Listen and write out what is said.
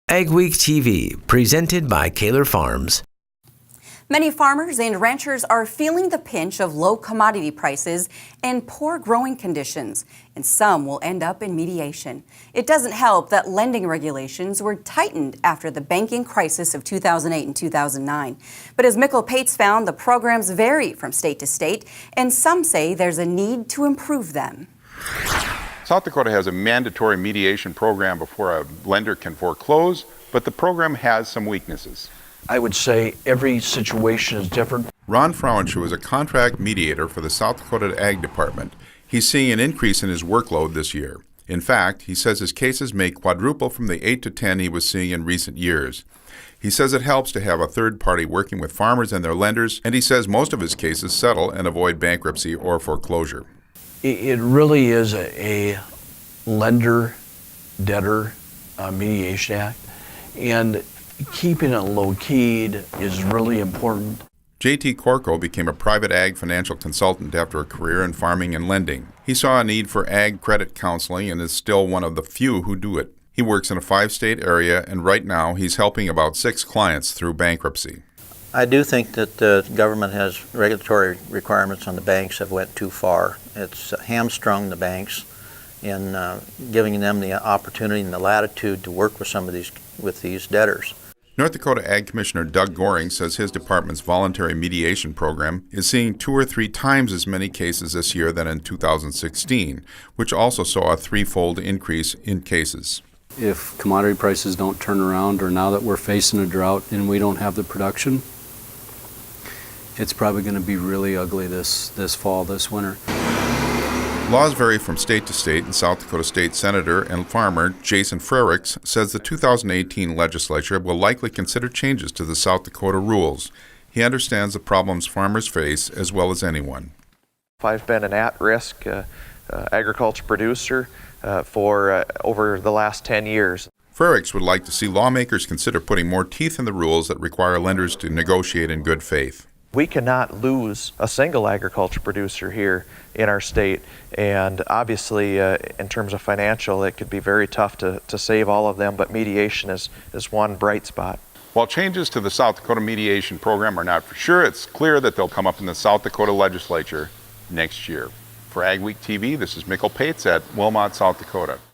AgweekTV, presented by Kaler Farms. Many farmers and ranchers are feeling the pinch of low commodity prices and poor growing conditions, and some will end up in mediation. It doesn't help that lending regulations were tightened after the banking crisis of 2008 and 2009. But as Mikkel Pates found, the programs vary from state to state, and some say there's a need to improve them. South Dakota has a mandatory mediation program before a lender can foreclose, but the program has some weaknesses. I would say every situation is different. Ron Frauenschuh is a contract mediator for the South Dakota Ag Department. He's seeing an increase in his workload this year. In fact, he says his cases may quadruple from the 8 to 10 he was seeing in recent years. He says it helps to have a third party working with farmers and their lenders, and he says most of his cases settle and avoid bankruptcy or foreclosure. It really is a lender-debtor mediation act, and keeping it low-keyed is really important. J.T. Corco became a private ag financial consultant after a career in farming and lending. He saw a need for ag credit counseling and is still one of the few who do it. He works in a 5-state area, and right now he's helping about 6 clients through bankruptcy. I do think that the government has regulatory requirements on the banks have went too far. It's hamstrung the banks in giving them the opportunity and the latitude to work with these debtors. North Dakota Ag Commissioner Doug Goring says his department's voluntary mediation program is seeing 2 or 3 times as many cases this year than in 2016, which also saw a 3-fold increase in cases. If commodity prices don't turn around, or now that we're facing a drought and we don't have the production, it's probably going to be really ugly this fall, this winter. Laws vary from state to state, and South Dakota State Senator and farmer Jason Frericks says the 2018 legislature will likely consider changes to the South Dakota rules. He understands the problems farmers face as well as anyone. I've been an at-risk agriculture producer for over the last 10 years. Frericks would like to see lawmakers consider putting more teeth in the rules that require lenders to negotiate in good faith. We cannot lose a single agriculture producer here in our state, and obviously in terms of financial it could be very tough to save all of them, but mediation is one bright spot. While changes to the South Dakota mediation program are not for sure, it's clear that they'll come up in the South Dakota legislature next year. For AgweekTV, this is Mikkel Pates at Wilmot, South Dakota.